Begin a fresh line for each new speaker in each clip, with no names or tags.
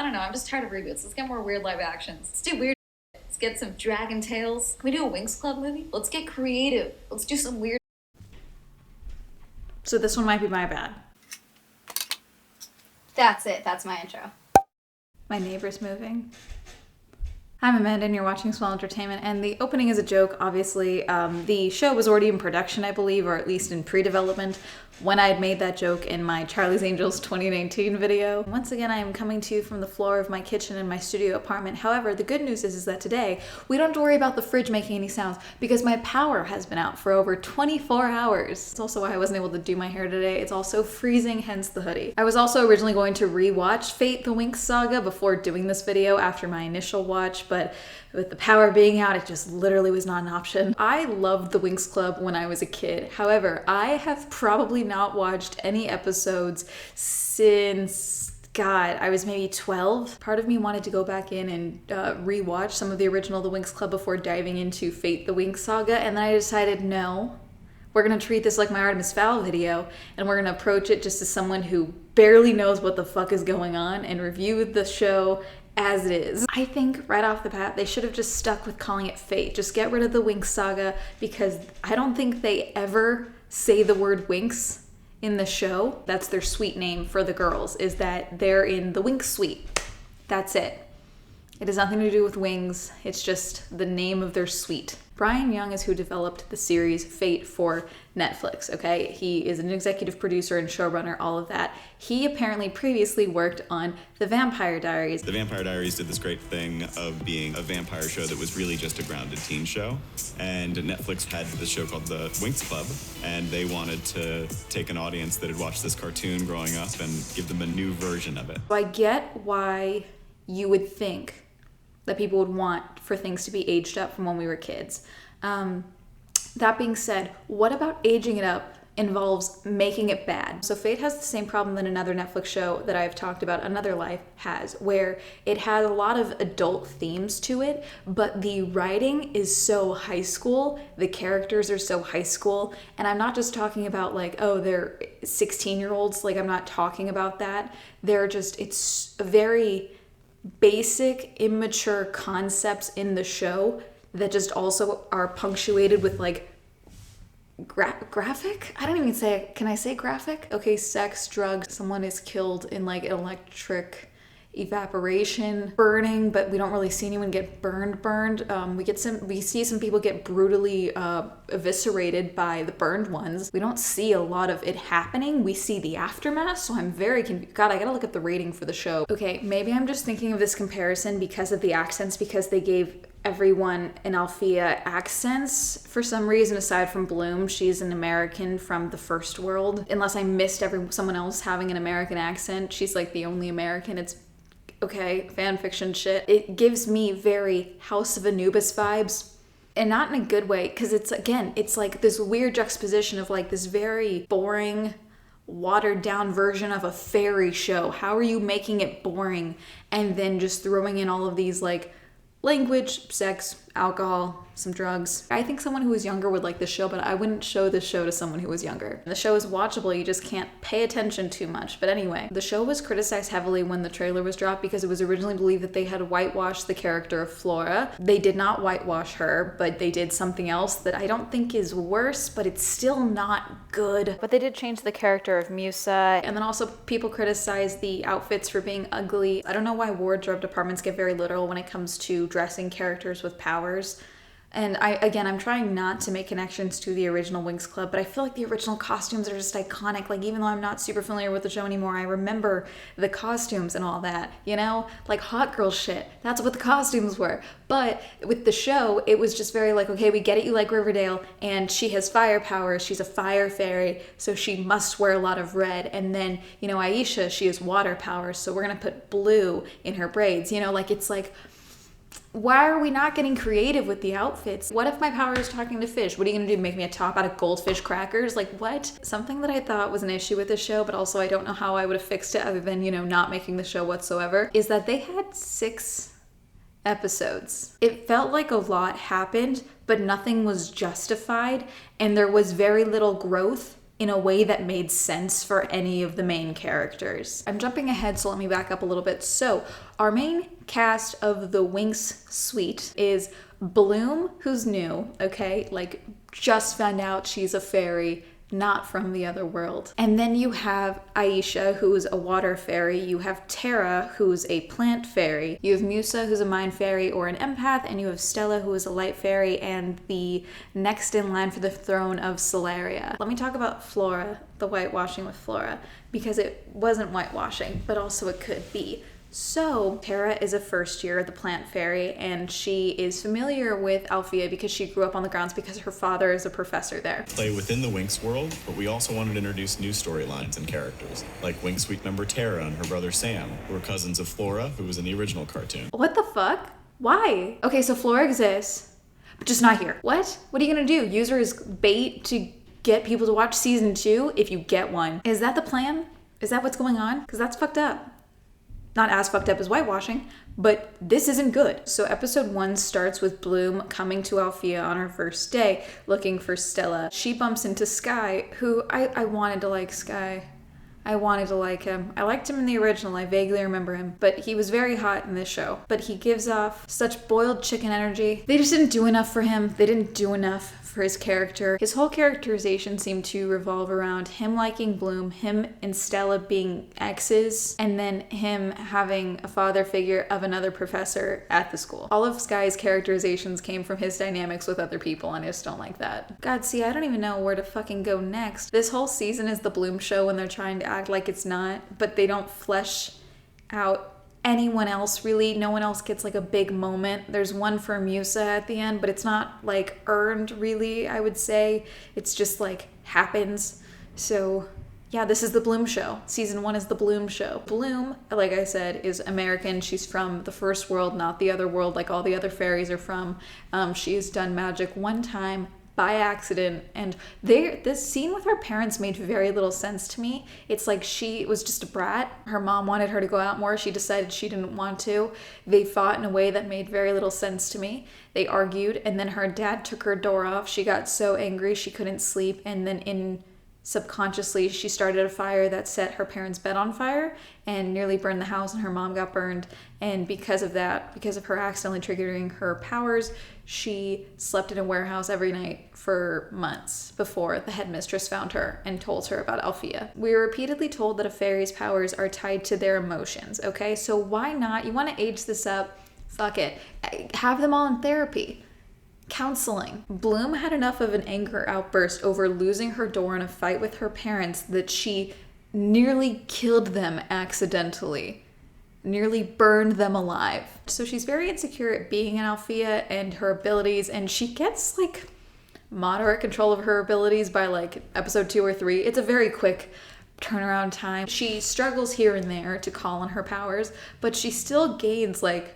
I don't know, I'm just tired of reboots. Let's get more weird live actions. Let's do weird. Let's get some Dragon Tales. Can we do a Winx Club movie? Let's get creative. Let's do some weird.
So this one might be my bad.
That's it. That's my intro.
My neighbor's moving. I'm Amanda and you're watching Swell Entertainment, and the opening is a joke, obviously. The show was already in production, I believe, or at least in pre-development, when I had made that joke in my Charlie's Angels 2019 video. Once again, I am coming to you from the floor of my kitchen in my studio apartment. However, the good news is that today, we don't have to worry about the fridge making any sounds because my power has been out for over 24 hours. It's also why I wasn't able to do my hair today. It's also freezing, hence the hoodie. I was also originally going to rewatch Fate the Winx Saga before doing this video after my initial watch, but with the power being out, it just literally was not an option. I loved the Winx Club when I was a kid. However, I have probably not watched any episodes since, God, I was maybe 12. Part of me wanted to go back in and rewatch some of the original The Winx Club before diving into Fate the Winx Saga, and then I decided no. We're gonna treat this like my Artemis Fowl video, and we're gonna approach it just as someone who barely knows what the fuck is going on and review the show as it is. I think right off the bat, they should have just stuck with calling it Fate. Just get rid of the Winx Saga, because I don't think they ever say the word Winx in the show. That's their suite name for the girls, is that they're in the Winx suite. That's it. It has nothing to do with wings. It's just the name of their suite. Brian Young is who developed the series Fate for Netflix, okay? He is an executive producer and showrunner, all of that. He apparently previously worked on The Vampire Diaries.
The Vampire Diaries did this great thing of being a vampire show that was really just a grounded teen show. And Netflix had this show called The Winx Club, and they wanted to take an audience that had watched this cartoon growing up and give them a new version of it.
So I get why you would think that people would want for things to be aged up from when we were kids. That being said, what about aging it up involves making it bad? So Fate has the same problem that another Netflix show that I've talked about, Another Life, has, where it has a lot of adult themes to it, but the writing is so high school, the characters are so high school, and I'm not just talking about like, oh, they're 16-year-olds, like I'm not talking about that. They're just, it's very basic, immature concepts in the show that just also are punctuated with like graphic? I don't even say, can I say graphic? Okay, sex, drugs, someone is killed in like electric evaporation, burning, but we don't really see anyone get burned. We see some people get brutally eviscerated by the burned ones. We don't see a lot of it happening. We see the aftermath, so I'm very confused. God, I gotta look up the rating for the show. Okay, maybe I'm just thinking of this comparison because of the accents, because they gave everyone in Althea accents for some reason, aside from Bloom. She's an American from the first world. Unless I missed someone else having an American accent, she's like the only American. It's okay, fan fiction shit. It gives me very House of Anubis vibes, and not in a good way, because it's like this weird juxtaposition of like this very boring, watered down version of a fairy show. How are you making it boring and then just throwing in all of these like language, sex, alcohol, some drugs? I think someone who was younger would like this show, but I wouldn't show this show to someone who was younger. The show is watchable, you just can't pay attention too much. But anyway, the show was criticized heavily when the trailer was dropped because it was originally believed that they had whitewashed the character of Flora. They did not whitewash her, but they did something else that I don't think is worse, but it's still not good. But they did change the character of Musa, and then also people criticized the outfits for being ugly. I don't know why wardrobe departments get very literal when it comes to dressing characters with powers. And I'm trying not to make connections to the original Winx Club, but I feel like the original costumes are just iconic. Like, even though I'm not super familiar with the show anymore, I remember the costumes and all that, you know? Like hot girl shit. That's what the costumes were. But with the show, it was just very like, okay, we get it, you like Riverdale, and she has fire powers. She's a fire fairy, so she must wear a lot of red. And then, you know, Aisha, she has water powers, so we're gonna put blue in her braids. You know, like, it's like, why are we not getting creative with the outfits? What if my power is talking to fish? What are you gonna do, make me a top out of goldfish crackers? Like, what? Something that I thought was an issue with the show, but also I don't know how I would have fixed it other than, you know, not making the show whatsoever, is that they had 6 episodes. It felt like a lot happened, but nothing was justified, and there was very little growth in a way that made sense for any of the main characters. I'm jumping ahead, so let me back up a little bit. So our main cast of the Winx suite is Bloom, who's new, okay? Like, just found out she's a fairy, not from the other world. And then you have Aisha, who is a water fairy. You have Tara, who's a plant fairy. You have Musa, who's a mind fairy or an empath. And you have Stella, who is a light fairy and the next in line for the throne of Solaria. Let me talk about Flora, the whitewashing with Flora, because it wasn't whitewashing, but also it could be. So Tara is a first year, the plant fairy, and she is familiar with Althea because she grew up on the grounds because her father is a professor there.
Play within the Winx world, but we also wanted to introduce new storylines and characters, like Winx Suite member Tara and her brother Sam, who are cousins of Flora, who was in the original cartoon.
What the fuck? Why? Okay, so Flora exists, but just not here. What? What are you gonna do? Use her as bait to get people to watch season 2 if you get one? Is that the plan? Is that what's going on? Because that's fucked up. Not as fucked up as whitewashing, but this isn't good. So episode 1 starts with Bloom coming to Althea on her first day, looking for Stella. She bumps into Sky, who I wanted to like Sky. I wanted to like him. I liked him in the original, I vaguely remember him, but he was very hot in this show. But he gives off such boiled chicken energy. They just didn't do enough for him. They didn't do enough for his character. His whole characterization seemed to revolve around him liking Bloom, him and Stella being exes, and then him having a father figure of another professor at the school. All of Sky's characterizations came from his dynamics with other people, and I just don't like that. God, see, I don't even know where to fucking go next. This whole season is the Bloom show when they're trying to act like it's not, but they don't flesh out anyone else really. No one else gets like a big moment. There's one for Musa at the end, but it's not like earned really, I would say. It's just like happens. So yeah, this is the Bloom show. Season 1 is the Bloom show. Bloom, like I said, is American. She's from the first world, not the other world like all the other fairies are from. She has done magic one time by accident, and this scene with her parents made very little sense to me. It's like she was just a brat. Her mom wanted her to go out more. She decided she didn't want to. They fought in a way that made very little sense to me. They argued, and then her dad took her door off. She got so angry she couldn't sleep, and then subconsciously she started a fire that set her parents' bed on fire and nearly burned the house, and her mom got burned. And because of that, because of her accidentally triggering her powers, she slept in a warehouse every night for months before the headmistress found her and told her about Althea. We were repeatedly told that a fairy's powers are tied to their emotions, okay? So why not? You want to age this up? Fuck it. Have them all in therapy. Counseling. Bloom had enough of an anger outburst over losing her door in a fight with her parents that she nearly killed them accidentally. Nearly burned them alive. So she's very insecure at being an Althea and her abilities, and she gets like moderate control of her abilities by like episode 2 or 3. It's a very quick turnaround time. She struggles here and there to call on her powers, but she still gains like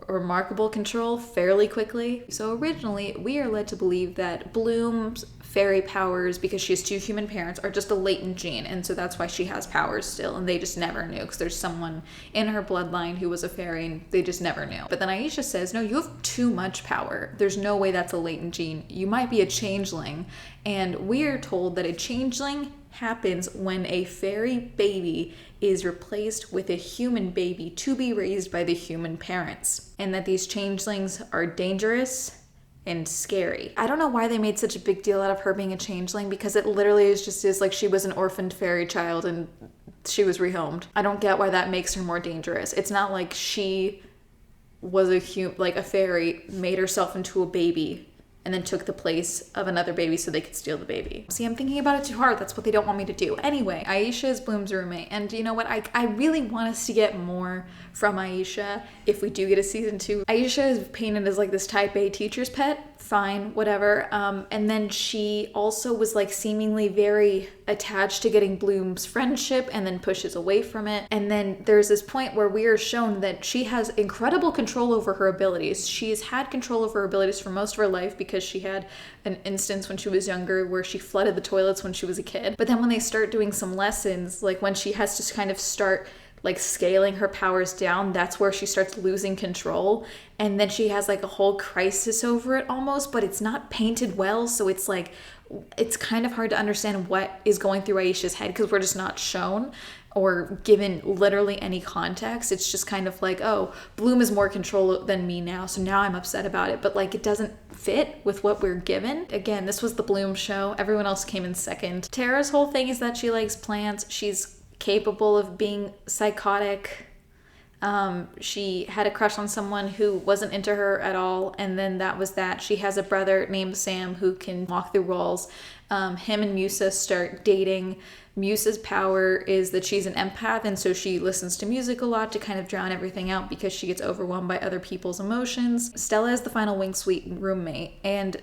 remarkable control fairly quickly. So originally, we are led to believe that Bloom's fairy powers, because she has 2 human parents, are just a latent gene, and so that's why she has powers still, and they just never knew, because there's someone in her bloodline who was a fairy, and they just never knew. But then Aisha says, no, you have too much power. There's no way that's a latent gene. You might be a changeling, and we are told that a changeling happens when a fairy baby is replaced with a human baby to be raised by the human parents, and that these changelings are dangerous and scary. I don't know why they made such a big deal out of her being a changeling, because it literally is like she was an orphaned fairy child and she was rehomed. I don't get why that makes her more dangerous. It's not like she was a fairy, made herself into a baby and then took the place of another baby so they could steal the baby. See, I'm thinking about it too hard. That's what they don't want me to do. Anyway, Aisha is Bloom's roommate. And you know what? I really want us to get more from Aisha if we do get a season 2. Aisha is painted as like this type A teacher's pet. Fine, whatever. And then she also was like seemingly very attached to getting Bloom's friendship and then pushes away from it. And then there's this point where we are shown that she has incredible control over her abilities. She's had control over her abilities for most of her life because she had an instance when she was younger where she flooded the toilets when she was a kid. But then when they start doing some lessons, like when she has to kind of start like scaling her powers down, that's where she starts losing control. And then she has like a whole crisis over it almost, but it's not painted well. So it's like, it's kind of hard to understand what is going through Aisha's head because we're just not shown or given literally any context. It's just kind of like, oh, Bloom is more control than me now, so now I'm upset about it. But like, it doesn't fit with what we're given. Again, this was the Bloom show. Everyone else came in second. Tara's whole thing is that she likes plants. She's capable of being psychotic. She had a crush on someone who wasn't into her at all, and then that was that. She has a brother named Sam who can walk through walls. Him and Musa start dating. Musa's power is that she's an empath, and so she listens to music a lot to kind of drown everything out because she gets overwhelmed by other people's emotions. Stella is the final Wing Suite roommate, and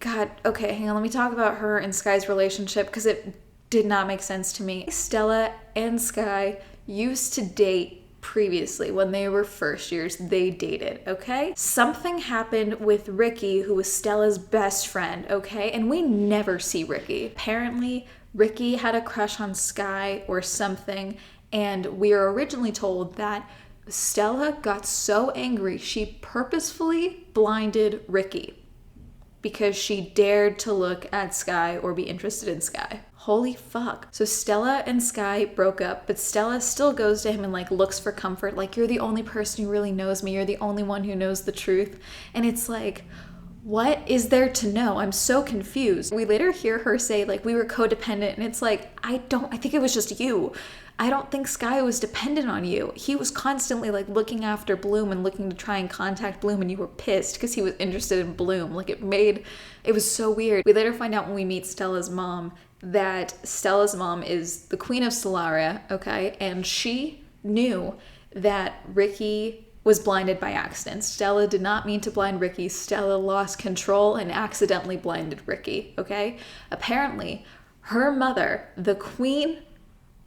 God, okay, hang on, let me talk about her and Sky's relationship because it did not make sense to me. Stella and Sky used to date previously. When they were first years, they dated, okay? Something happened with Ricky, who was Stella's best friend, okay? And we never see Ricky. Apparently, Ricky had a crush on Sky or something, and we are originally told that Stella got so angry she purposefully blinded Ricky because she dared to look at Sky or be interested in Sky. Holy fuck. So Stella and Sky broke up, but Stella still goes to him and like looks for comfort. Like, you're the only person who really knows me. You're the only one who knows the truth. And it's like, what is there to know? I'm so confused. We later hear her say like, we were codependent, and it's like, I think it was just you. I don't think Sky was dependent on you. He was constantly like looking after Bloom and looking to try and contact Bloom, and you were pissed because he was interested in Bloom. Like, it was so weird. We later find out when we meet Stella's mom that Stella's mom is the Queen of Solaria, okay? And she knew that Ricky was blinded by accident. Stella did not mean to blind Ricky. Stella lost control and accidentally blinded Ricky, okay? Apparently, her mother, the Queen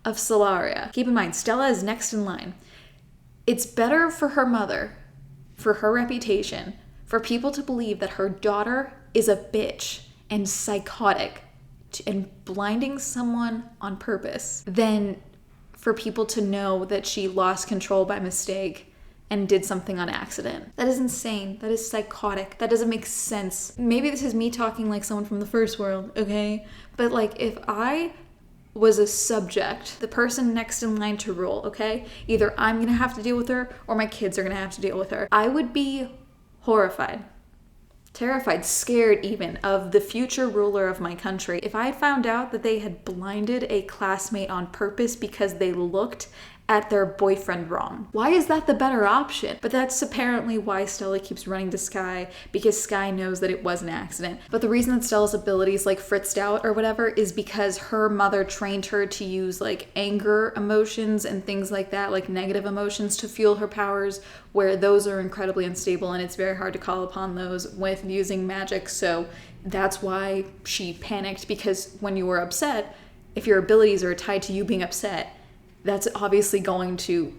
of Solaria, keep in mind, Stella is next in line. It's better for her mother, for her reputation, for people to believe that her daughter is a bitch and psychotic and blinding someone on purpose than for people to know that she lost control by mistake and did something on accident. That is insane. That is psychotic. That doesn't make sense. Maybe this is me talking like someone from the first world, okay? But like, if I was a subject, the person next in line to rule, okay? Either I'm gonna have to deal with her or my kids are gonna have to deal with her. I would be horrified, terrified, scared even of the future ruler of my country. If I found out that they had blinded a classmate on purpose because they looked at their boyfriend wrong. Why is that the better option? But that's apparently why Stella keeps running to Sky, because Sky knows that it was an accident. But the reason that Stella's abilities like fritzed out or whatever is because her mother trained her to use like anger emotions and things like that, like negative emotions, to fuel her powers, where those are incredibly unstable and it's very hard to call upon those with using magic. So that's why she panicked, because when you were upset, if your abilities are tied to you being upset, that's obviously going to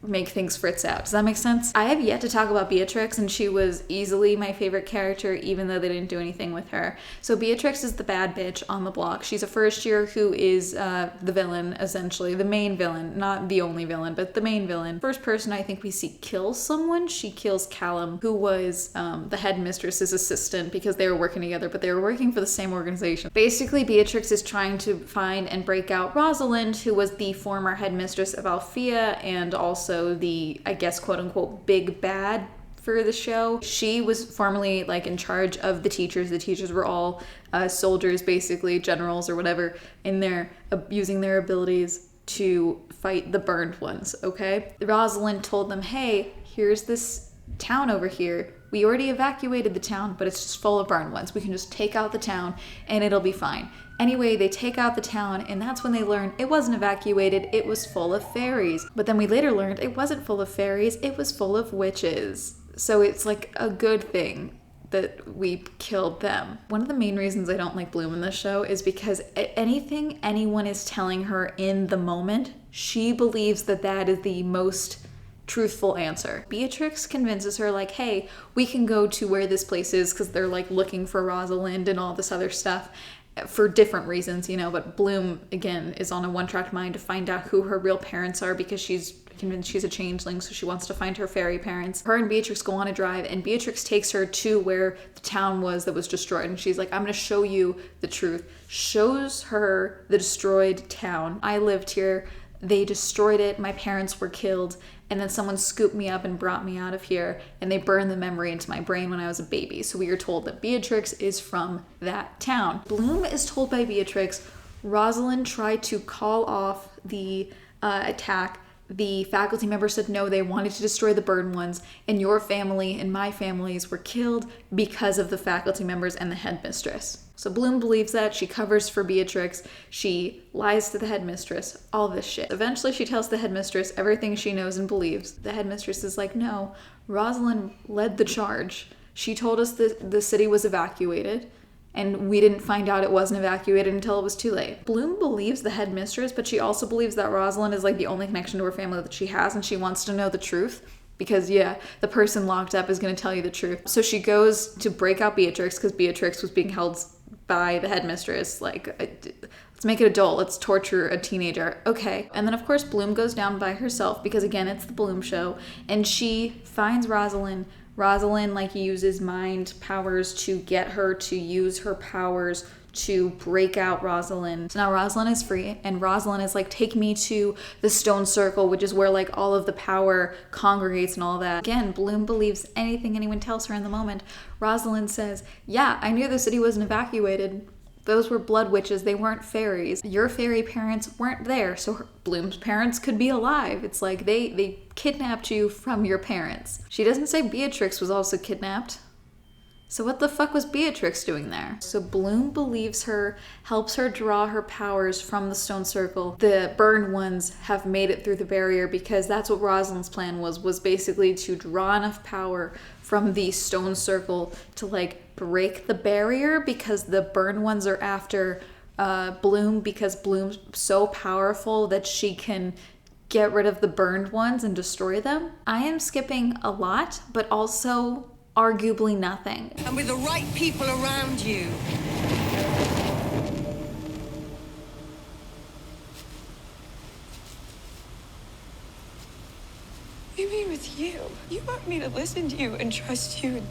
make things fritz out. Does that make sense? I have yet to talk about Beatrix, and she was easily my favorite character, even though they didn't do anything with her. So Beatrix is the bad bitch on the block. She's a first year who is the villain, essentially. The main villain. Not the only villain, but the main villain. First person I think we see kill someone. She kills Callum, who was the headmistress's assistant, because they were working together, but they were working for the same organization. Basically, Beatrix is trying to find and break out Rosalind, who was the former headmistress of Althea and also the, I guess, quote unquote, big bad for the show. She was formerly like in charge of the teachers. The teachers were all soldiers, basically, generals or whatever, in there using their abilities to fight the burned ones, okay? Rosalind told them, hey, here's this town over here. We already evacuated the town, but it's just full of burned ones. We can just take out the town and it'll be fine. Anyway, they take out the town, and that's when they learn it wasn't evacuated, it was full of fairies. But then we later learned it wasn't full of fairies, it was full of witches. So it's like a good thing that we killed them. One of the main reasons I don't like Bloom in this show is because anything anyone is telling her in the moment, she believes that that is the most truthful answer. Beatrix convinces her like, hey, we can go to where this place is because they're like looking for Rosalind and all this other stuff. for different reasons, you know, but Bloom, again, is on a one-track mind to find out who her real parents are because she's convinced she's a changeling, so she wants to find her fairy parents. Her and Beatrix go on a drive, and Beatrix takes her to where the town was that was destroyed, and she's like, I'm gonna show you the truth. Shows her the destroyed town. I lived here, they destroyed it, my parents were killed, and then someone scooped me up and brought me out of here, and they burned the memory into my brain when I was a baby. So we are told that Beatrix is from that town. Bloom is told by Beatrix, Rosalind tried to call off the attack. The faculty members said no, they wanted to destroy the burned ones, and your family and my families were killed because of the faculty members and the headmistress. So Bloom believes that. She covers for Beatrix. She lies to the headmistress. All this shit. Eventually she tells the headmistress everything she knows and believes. The headmistress is like, no, Rosalind led the charge. She told us that the city was evacuated, and we didn't find out it wasn't evacuated until it was too late. Bloom believes the headmistress, but she also believes that Rosalind is like the only connection to her family that she has, and she wants to know the truth. Because, yeah, the person locked up is going to tell you the truth. So she goes to break out Beatrix, because Beatrix was being held by the headmistress. Like, let's make it adult. Let's torture a teenager. Okay. And then, of course, Bloom goes down by herself, because, again, it's the Bloom show. And she finds Rosalind. Rosalind, like, uses mind powers to get her to use her powers to break out Rosalind. So now Rosalind is free, and Rosalind is like, take me to the stone circle, which is where like all of the power congregates and all that. Again, Bloom believes anything anyone tells her in the moment. Rosalind says, yeah, I knew the city wasn't evacuated. Those were blood witches, they weren't fairies. Your fairy parents weren't there, so Bloom's parents could be alive. It's like they kidnapped you from your parents. She doesn't say Beatrix was also kidnapped. So what the fuck was Beatrix doing there? So Bloom believes her, helps her draw her powers from the stone circle. The burned ones have made it through the barrier because that's what Rosalind's plan was basically to draw enough power from the stone circle to like break the barrier, because the burned ones are after Bloom, because Bloom's so powerful that she can get rid of the burned ones and destroy them. I am skipping a lot, but also arguably nothing.
And with the right people around you.
What do you mean with you? You want me to listen to you and trust you and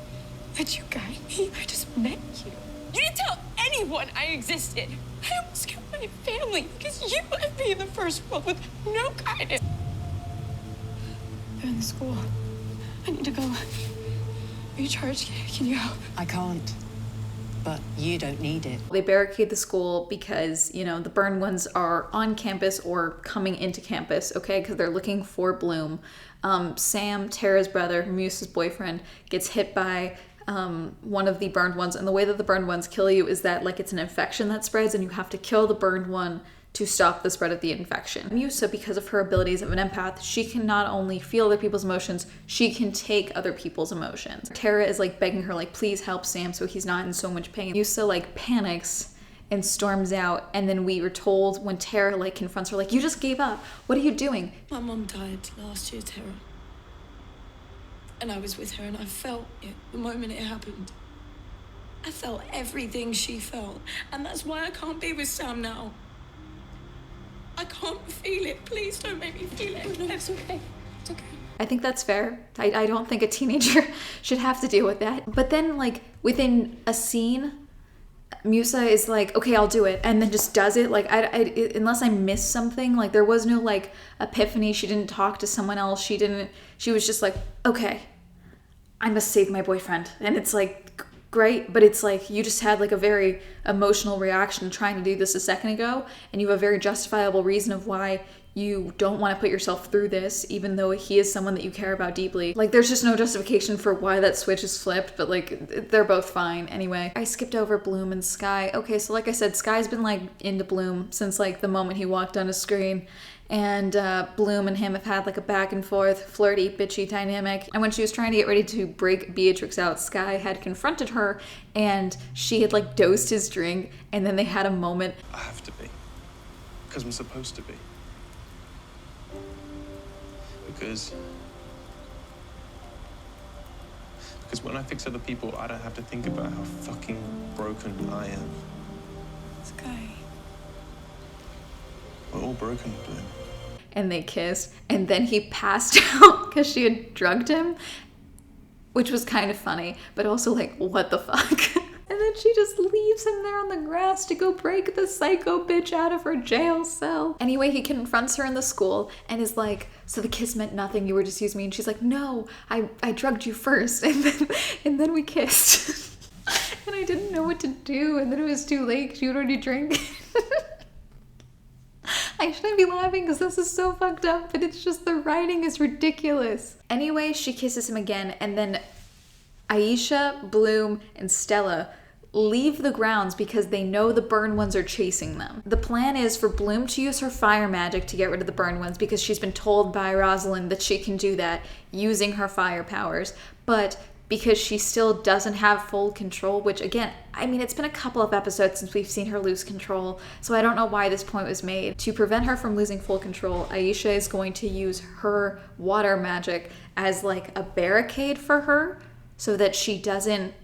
let you guide me? I just met you. You didn't tell anyone I existed. I almost killed my family because you left me in the first world with no guidance. They're in the school. I need to go. Recharge, can you help?
I can't. But you don't need it.
They barricade the school because, you know, the burned ones are on campus or coming into campus, okay? Because they're looking for Bloom. Sam, Tara's brother, Musa's boyfriend, gets hit by one of the burned ones. And the way that the burned ones kill you is that, like, it's an infection that spreads and you have to kill the burned one to stop the spread of the infection. Musa, because of her abilities of an empath, she can not only feel other people's emotions, she can take other people's emotions. Tara is like begging her, like, please help Sam so he's not in so much pain. Musa like panics and storms out, and then we were told when Tara like confronts her, like, you just gave up. What are you doing?
My mom died last year, Tara. And I was with her and I felt it the moment it happened. I felt everything she felt. And that's why I can't be with Sam now. I can't feel it. Please don't make me feel it. No, it's okay. It's okay.
I think that's fair. I don't think a teenager should have to deal with that. But then, like, within a scene, Musa is like, okay, I'll do it. And then just does it. Like, unless I missed something, like, there was no, like, epiphany. She didn't talk to someone else. She was just like, okay, I must save my boyfriend. And it's like, great, but it's like you just had like a very emotional reaction trying to do this a second ago, and you have a very justifiable reason of why you don't want to put yourself through this, even though he is someone that you care about deeply. Like, there's just no justification for why that switch is flipped, but like they're both fine anyway. I skipped over Bloom and Sky. Okay, so like I said, Sky's been like into Bloom since like the moment he walked on a screen. And Bloom and him have had like a back and forth, flirty, bitchy dynamic. And when she was trying to get ready to break Beatrix out, Sky had confronted her and she had like dosed his drink, and then they had a moment.
I have to be. Because I'm supposed to be. Because when I fix other people, I don't have to think about how fucking broken I am. all broken, Bloom.
And they kissed, and then he passed out because she had drugged him, which was kind of funny, but also like, what the fuck? And then she just leaves him there on the grass to go break the psycho bitch out of her jail cell. Anyway, he confronts her in the school and is like, so the kiss meant nothing, you were just using me. And she's like, no, I drugged you first, and then we kissed. And I didn't know what to do, and then it was too late, she had already drank. I shouldn't be laughing because this is so fucked up, but it's just the writing is ridiculous. Anyway, she kisses him again, and then Aisha, Bloom, and Stella leave the grounds because they know the burned ones are chasing them. The plan is for Bloom to use her fire magic to get rid of the burned ones because she's been told by Rosalind that she can do that using her fire powers, but because she still doesn't have full control, which again, I mean, it's been a couple of episodes since we've seen her lose control, so I don't know why this point was made. To prevent her from losing full control, Aisha is going to use her water magic as like a barricade for her so that she doesn't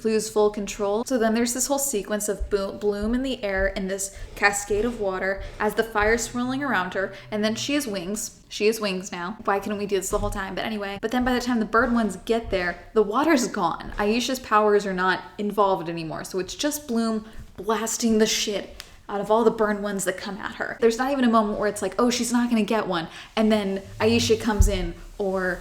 lose full control. So then there's this whole sequence of Bloom in the air in this cascade of water as the fire's swirling around her, and then she has wings. She has wings now. Why couldn't we do this the whole time? But anyway, but then by the time the bird ones get there, the water's gone. Aisha's powers are not involved anymore, so it's just Bloom blasting the shit out of all the burned ones that come at her. There's not even a moment where it's like, oh, she's not gonna get one, and then Aisha comes in, or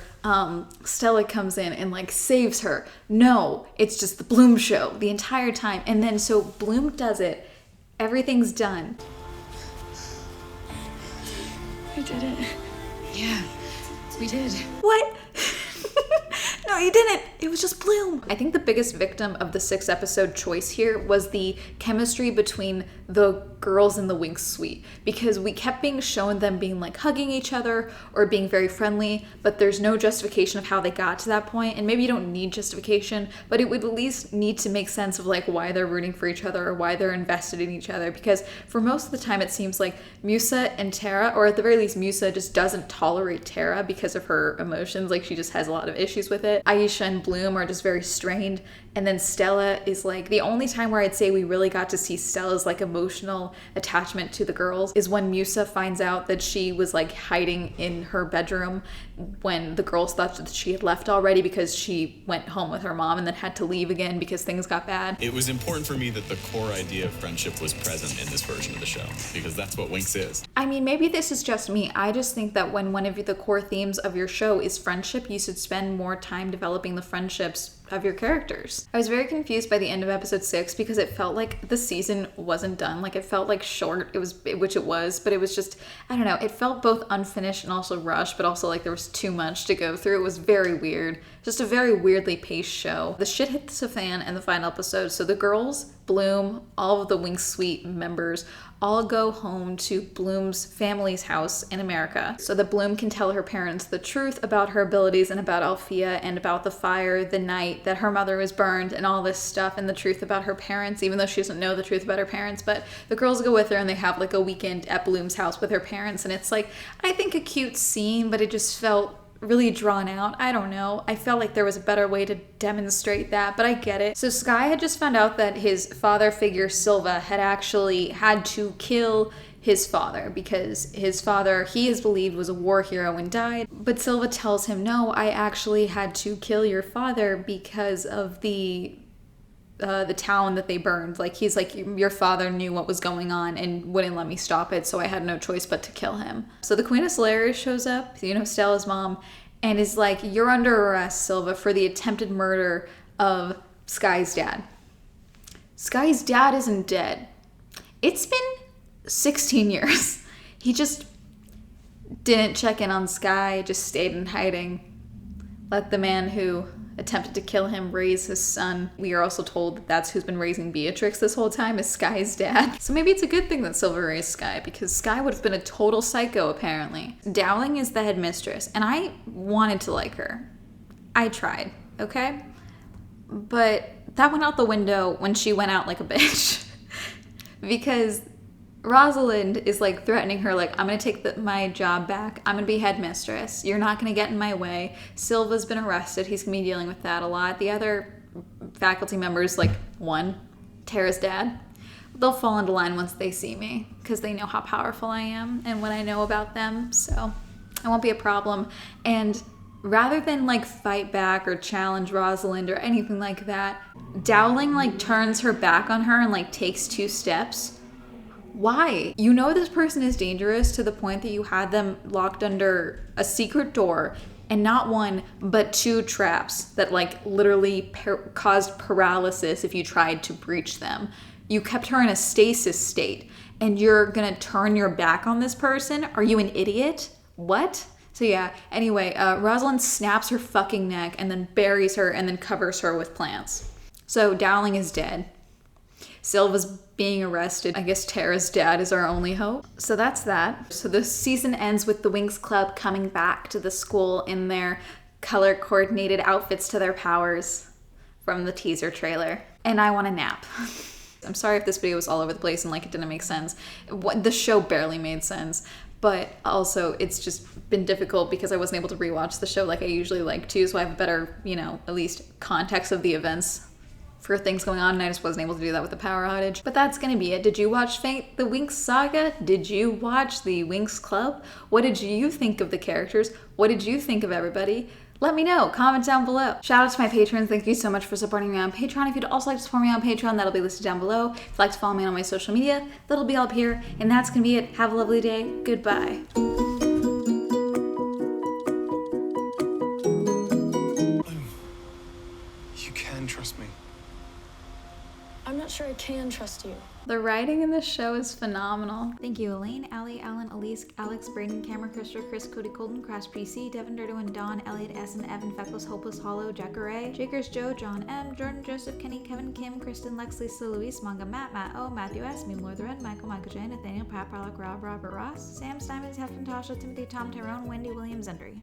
Stella comes in and like saves her. No, it's just the Bloom show the entire time. And then so Bloom does it, everything's done.
We did it.
Yeah, we did.
What? No, you didn't. It was just Bloom. I think the biggest victim of the 6-episode choice here was the chemistry between the girls in the Winx suite, because we kept being shown them being like hugging each other or being very friendly, but there's no justification of how they got to that point. And maybe you don't need justification, but it would at least need to make sense of like why they're rooting for each other or why they're invested in each other, because for most of the time it seems like Musa and Tara, or at the very least Musa, just doesn't tolerate Tara because of her emotions. Like she just has a lot of issues with it. Aisha and Bloom are just very strained, and then Stella is like, the only time where I'd say we really got to see Stella's like emotional attachment to the girls is when Musa finds out that she was like hiding in her bedroom when the girls thought that she had left already because she went home with her mom and then had to leave again because things got bad.
It was important for me that the core idea of friendship was present in this version of the show, because that's what Winx is.
I mean, maybe this is just me. I just think that when one of the core themes of your show is friendship, you should spend more time developing the friendships of your characters. I was very confused by the end of episode 6 because it felt like the season wasn't done. Like it felt like short, which it was, but it was just, I don't know, it felt both unfinished and also rushed, but also like there was too much to go through. It was very weird. Just a very weirdly paced show. The shit hits the fan in the final episode. So the girls, Bloom, all of the Winx Suite members, all go home to Bloom's family's house in America so that Bloom can tell her parents the truth about her abilities and about Althea and about the fire, the night that her mother was burned and all this stuff, and the truth about her parents, even though she doesn't know the truth about her parents. But the girls go with her and they have like a weekend at Bloom's house with her parents, and it's like, I think a cute scene, but it just felt really drawn out. I don't know. I felt like there was a better way to demonstrate that, but I get it. So Sky had just found out that his father figure, Silva, had actually had to kill his father because his father, he is believed, was a war hero and died. But Silva tells him, no, I actually had to kill your father because of the town that they burned. Like, he's like, your father knew what was going on and wouldn't let me stop it, so I had no choice but to kill him. So the Queen of Slayers shows up, you know, Stella's mom, and is like, you're under arrest, Silva, for the attempted murder of Sky's dad. Sky's dad isn't dead. It's been 16 years. He just didn't check in on Sky, just stayed in hiding. Let the man who attempted to kill him raise his son. We are also told that that's who's been raising Beatrix this whole time, is Sky's dad. So maybe it's a good thing that Silva raised Sky, because Sky would have been a total psycho, apparently. Dowling is the headmistress, and I wanted to like her. I tried, okay? But that went out the window when she went out like a bitch. Because Rosalind is like threatening her, like, I'm gonna take my job back. I'm gonna be headmistress. You're not gonna get in my way. Silva's been arrested. He's gonna be dealing with that a lot. The other faculty members, like one, Tara's dad. they'll fall into line once they see me because they know how powerful I am and what I know about them. So it won't be a problem. And rather than like fight back or challenge Rosalind or anything like that, Dowling like turns her back on her and like takes 2 steps. Why? You know this person is dangerous to the point that you had them locked under a secret door and not 1, but 2 traps that like literally caused paralysis if you tried to breach them. You kept her in a stasis state and you're gonna turn your back on this person? Are you an idiot? What? So yeah, anyway, Rosalind snaps her fucking neck and then buries her and then covers her with plants. So Dowling is dead. Silva's being arrested. I guess Tara's dad is our only hope. So that's that. So the season ends with the Winx Club coming back to the school in their color-coordinated outfits to their powers from the teaser trailer. And I want a nap. I'm sorry if this video was all over the place and like it didn't make sense. The show barely made sense. But also, it's just been difficult because I wasn't able to rewatch the show like I usually like to, so I have a better, at least context of the events for things going on, and I just wasn't able to do that with the power outage. But that's gonna be it. Did you watch the Winx Saga? Did you watch the Winx Club? What did you think of the characters? What did you think of everybody? Let me know. Comment down below. Shout out to my patrons. Thank you so much for supporting me on Patreon. If you'd also like to support me on Patreon, that'll be listed down below. If you'd like to follow me on my social media, that'll be all up here. And that's gonna be it. Have a lovely day. Goodbye.
You can trust me.
I'm not sure I can trust you.
The writing in this show is phenomenal. Thank you, Elaine, Allie, Alan, Elise, Alex, Brayden, Cameron, Christopher, Chris, Cody, Colton, Crash, PC, Devin, Derdo, Dawn, Elliot, Essen, Evan, Feckless, Hopeless, Hollow, Jack Ray, Jakers, Joe, John M, Jordan, Joseph, Kenny, Kevin, Kim, Kristen, Lex, Lisa, Luis, Manga, Matt, Matt O, Matthew S, Meme Lord the Red, Michael, Michael J, Nathaniel, Pat, Parlock, Rob, Robert Ross, Sam, Simons, Hefton, Tasha, Timothy, Tom, Tyrone, Wendy, Williams, Endry.